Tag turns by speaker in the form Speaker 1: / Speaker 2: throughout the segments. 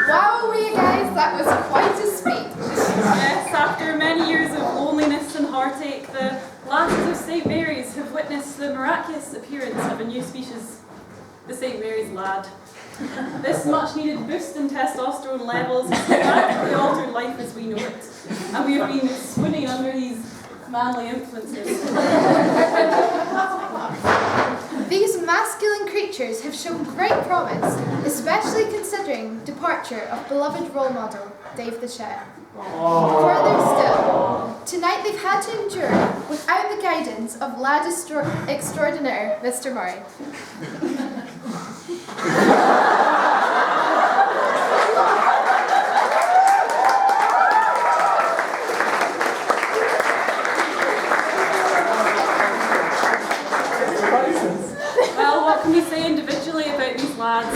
Speaker 1: Wow, you guys, that was quite a speech.
Speaker 2: Yes, after many years of loneliness and heartache, the Lassies of St. Mary's have witnessed the miraculous appearance of a new species, the St. Mary's lad. This much-needed boost in testosterone levels has dramatically altered life as we know it, and we have been swooning under these manly influences.
Speaker 1: These masculine creatures have shown great promise, especially considering departure of beloved role model, Dave the Chef. Further still, tonight they've had to endure without the guidance of lad extraordinaire, Mr. Murray.
Speaker 2: Well, what can we say individually about these lads?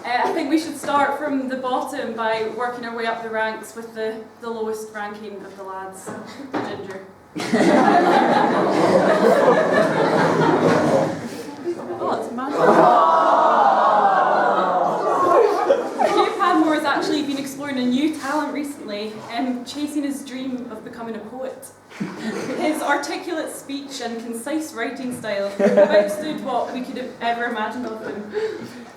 Speaker 2: I think we should start from the bottom by working our way up the ranks with the lowest ranking of the lads, Ginger. Oh, it's magic. Hugh Padmore has actually been exploring a new talent recently, chasing his dream of becoming a poet. His articulate speech and concise writing style have outstood what we could have ever imagined of him.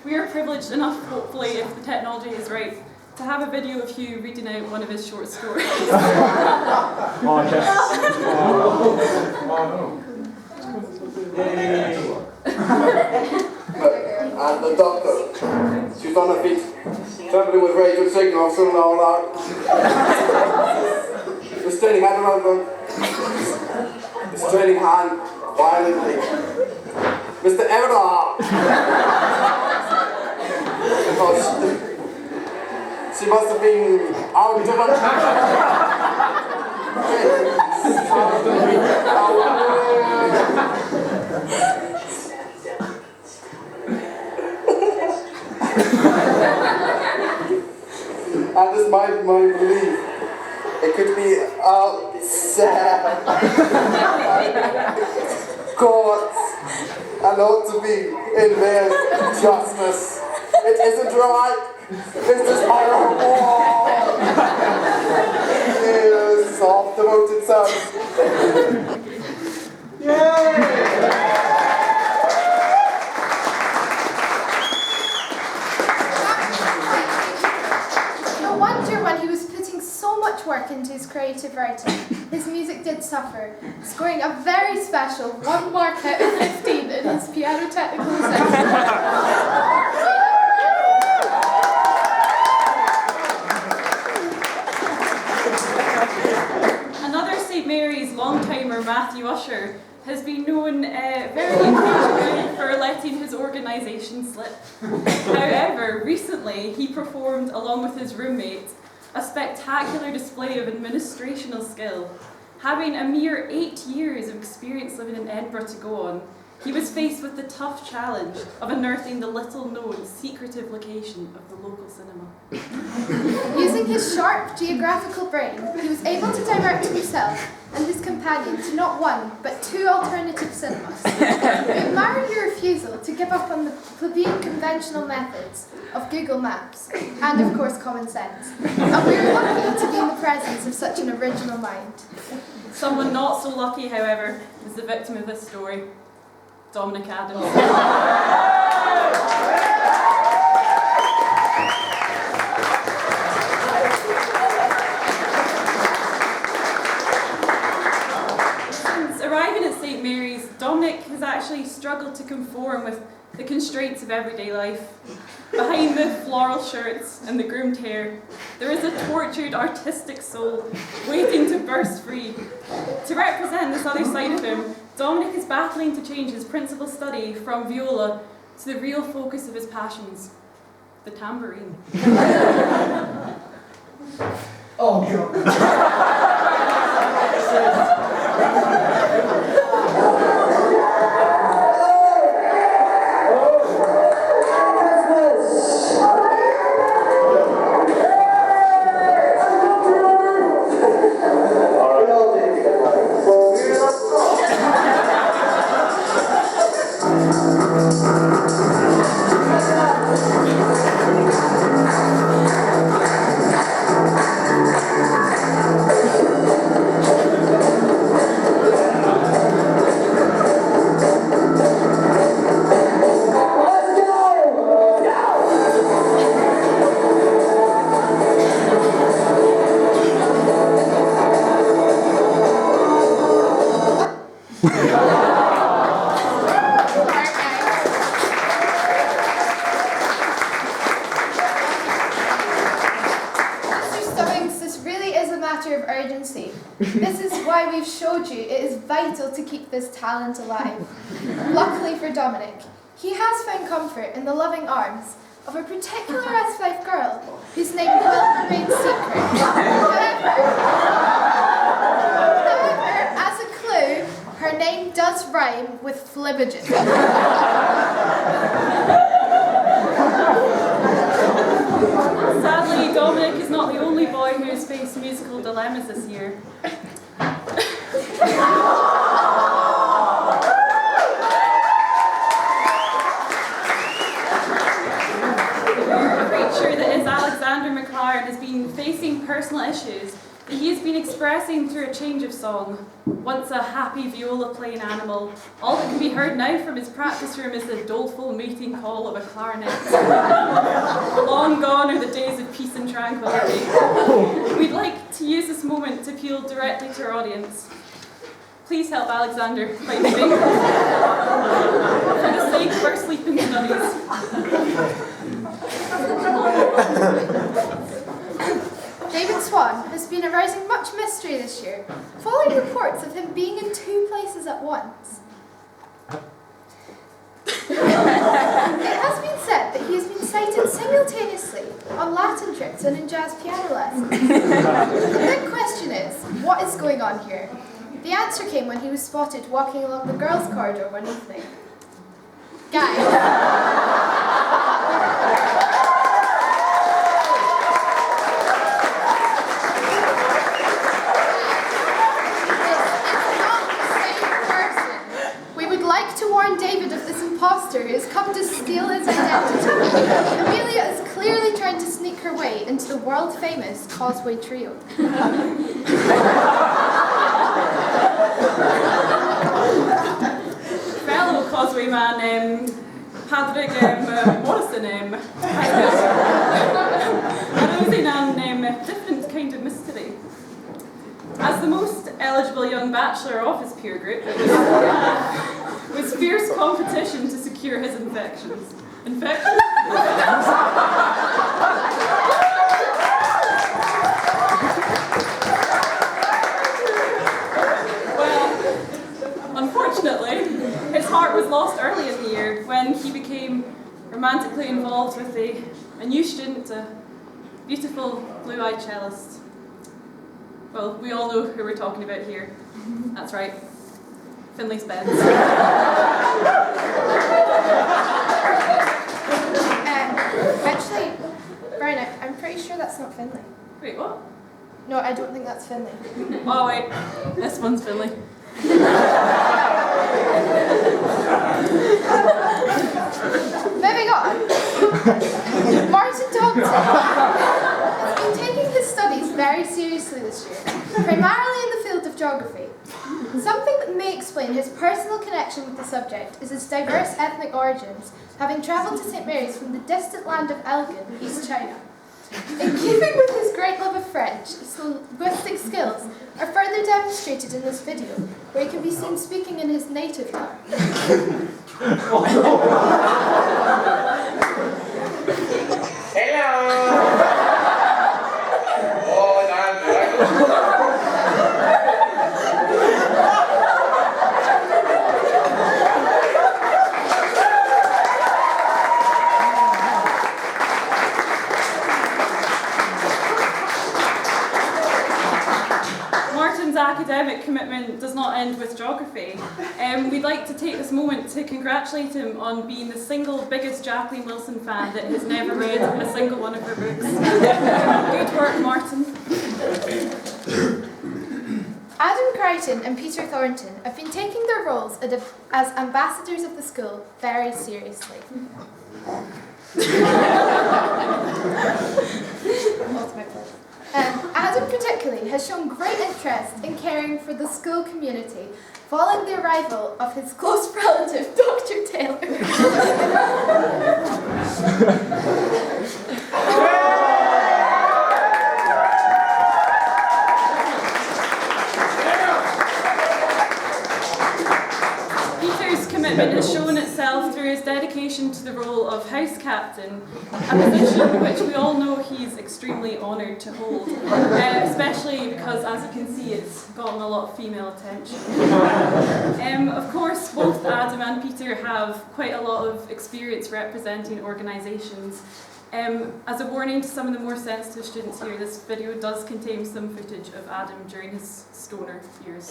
Speaker 2: We are privileged enough, hopefully, if the technology is right, to have a video of Hugh reading out one of his short stories.
Speaker 3: Oh, yes.
Speaker 4: And the doctor, she's on her feet, trembling with rage and signals from all out. The straining hand around them. The straining hand violently. Mr. Everard! Because she must have been out of her. And this my belief, it could be outside courts and ought to be in their justice. It isn't right. This is horrible. Yes, soft devoted son. Yay!
Speaker 1: When he was putting so much work into his creative writing, his music did suffer, scoring a very special 1 mark out of 15 in his piano technical section.
Speaker 2: Another St. Mary's long-timer, Matthew Usher, has been known very occasionally for letting his organisation slip. However, recently he performed, along with his roommate, a spectacular display of administrational skill. Having a mere 8 years of experience living in Edinburgh to go on, he was faced with the tough challenge of unearthing the little-known, secretive location of the local cinema.
Speaker 1: Using his sharp geographical brain, he was able to direct himself and his companion to not 1, but 2 alternative cinemas. We admire your refusal to give up on the plebeian conventional methods of Google Maps, and of course common sense. And we are lucky to be in the presence of such an original mind.
Speaker 2: Someone not so lucky, however, is the victim of this story, Dominic Adams. Since arriving at St. Mary's, Dominic has actually struggled to conform with the constraints of everyday life. Behind the floral shirts and the groomed hair, there is a tortured artistic soul waiting to burst free. To represent this other side of him, Dominic is battling to change his principal study from viola to the real focus of his passions, the tambourine.
Speaker 3: Oh, God.
Speaker 1: matter of urgency. This is why we've showed you it is vital to keep this talent alive. Luckily for Dominic, he has found comfort in the loving arms of a particular S5 girl whose name will remain secret. However, as a clue, her name does rhyme with flibbergin.
Speaker 2: Sadly, Dominic is not the only boy who has faced musical dilemmas this year. Alexander McLaren has been facing personal issues that he has been expressing through a change of song. Once a happy viola-playing animal, all that can be heard now from his practice room is the doleful mating call of a clarinet. Long gone are the days of peace and tranquility. We'd like to use this moment to appeal directly to our audience. Please help Alexander find the for the sake of our sleeping studies.
Speaker 1: David Swan has been arousing much mystery this year, following reports of him being in 2 places at once. It has been said that he has been sighted simultaneously on Latin trips and in jazz piano lessons. The big question is, what is going on here? The answer came when he was spotted walking along the girls' corridor one evening. Guys. David of this imposter who has come to steal his identity. Amelia is clearly trying to sneak her way into the world-famous Causeway Trio.
Speaker 2: Fellow Causeway man, Patrick Morrison, arousing an different kind of mystery. As the most eligible young bachelor of his peer group, it was fierce competition to secure his infections. Well, unfortunately, his heart was lost early in the year when he became romantically involved with a new student, a beautiful blue-eyed cellist. Well, we all know who we're talking about here. That's right. Finlay Spence.
Speaker 1: Actually, Brian, I'm pretty sure that's not Finlay.
Speaker 2: Wait, what?
Speaker 1: No, I don't think that's Finlay.
Speaker 2: Oh wait, this one's Finlay.
Speaker 1: Moving on. Martin Thompson has been taking his studies very seriously this year, primarily in the field of geography. Something that may explain his personal connection with the subject is his diverse ethnic origins, having travelled to St. Mary's from the distant land of Elgin, East China. In keeping with his great love of French, his linguistic skills are further demonstrated in this video, where he can be seen speaking in his native tongue.
Speaker 4: Hello!
Speaker 2: Academic commitment does not end with geography. We'd like to take this moment to congratulate him on being the single biggest Jacqueline Wilson fan that has never read a single one of her books. Good work, Martin.
Speaker 1: Adam Crichton and Peter Thornton have been taking their roles as ambassadors of the school very seriously. Adam particularly has shown great interest in caring for the school community following the arrival of his close relative, Dr. Taylor. Peter's commitment has shown itself through his dedication to the role of house cat
Speaker 2: captain, a position which we all know he's extremely honoured to hold, especially because, as you can see, it's gotten a lot of female attention. Of course, both Adam and Peter have quite a lot of experience representing organisations. As a warning to some of the more sensitive students here, this video does contain some footage of Adam during his stoner years.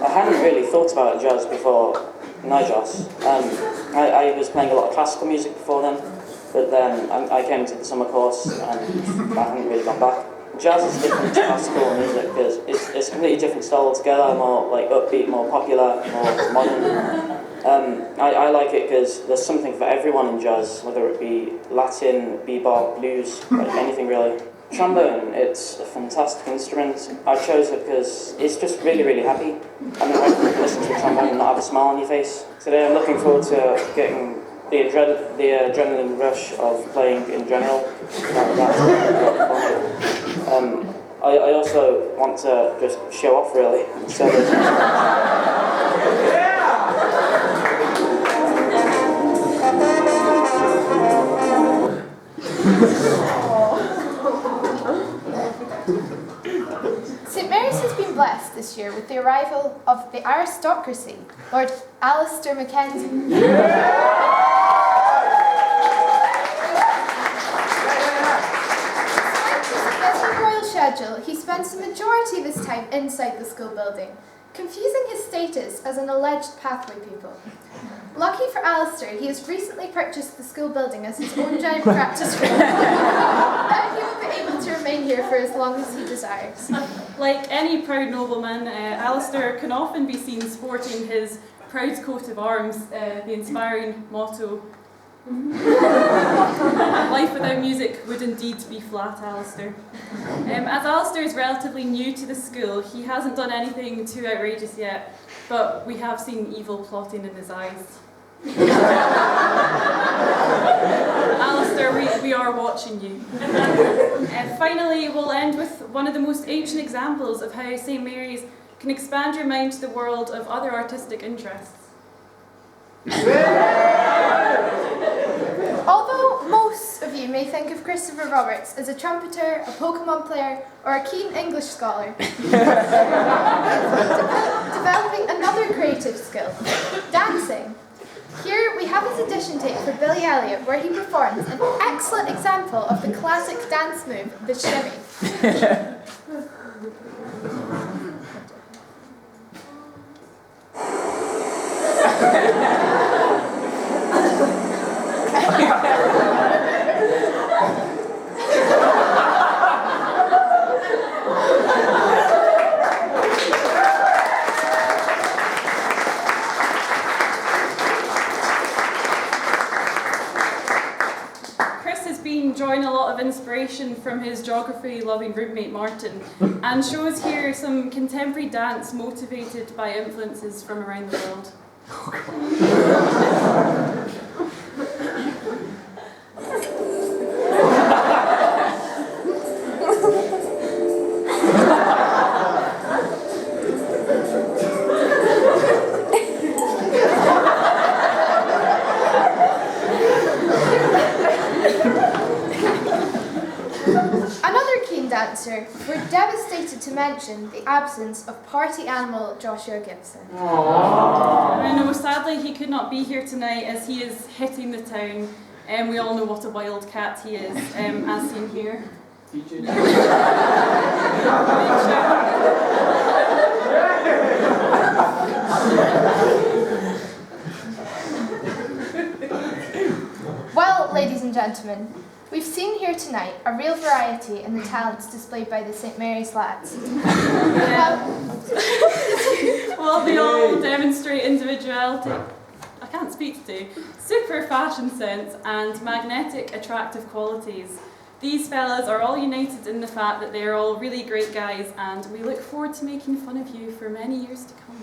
Speaker 5: I hadn't really thought about jazz before NIJOS. I was playing a lot of classical music before then, but then I came to the summer course and I hadn't really gone back. Jazz is different to classical music because it's a completely different style altogether, more like upbeat, more popular, more modern. I like it because there's something for everyone in jazz, whether it be Latin, bebop, blues, like anything really. Trombone, it's a fantastic instrument. I chose it because it's just really, really happy. I mean, when you listen to a trombone and not have a smile on your face. Today I'm looking forward to getting the adrenaline rush of playing in general. I also want to just show off really. So
Speaker 1: St Mary's has been blessed this year with the arrival of the aristocracy, Lord Alistair Mackenzie. Royal schedule, he spends the majority of his time inside the school building, confusing his status as an alleged pathway pupil. Lucky for Alistair, he has recently purchased the school building as his own giant practice room. Now he will be able to remain here for as long as he desires.
Speaker 2: Like any proud nobleman, Alistair can often be seen sporting his proud coat of arms, the inspiring motto, "Life without music would indeed be flat, Alistair." As Alistair is relatively new to the school, he hasn't done anything too outrageous yet, but we have seen evil plotting in his eyes. Alistair, we are watching you. Finally, we'll end with one of the most ancient examples of how St Mary's can expand your mind to the world of other artistic interests.
Speaker 1: Although most of you may think of Christopher Roberts as a trumpeter, a Pokemon player, or a keen English scholar, developing another creative skill, dancing. Here we have his audition tape for Billy Elliot, where he performs an excellent example of the classic dance move, the shimmy.
Speaker 2: Drawing a lot of inspiration from his geography-loving roommate Martin, and shows here some contemporary dance motivated by influences from around the world.
Speaker 1: We're devastated to mention the absence of party animal Joshua Gibson.
Speaker 2: I know, sadly he could not be here tonight as he is hitting the town, and we all know what a wild cat he is, as seen here.
Speaker 1: Well, ladies and gentlemen, we've seen here tonight a real variety in the talents displayed by the St Mary's lads.
Speaker 2: Well, they all demonstrate individuality. I can't can't speak to, super fashion sense, and magnetic attractive qualities. These fellas are all united in the fact that they're all really great guys, and we look forward to making fun of you for many years to come.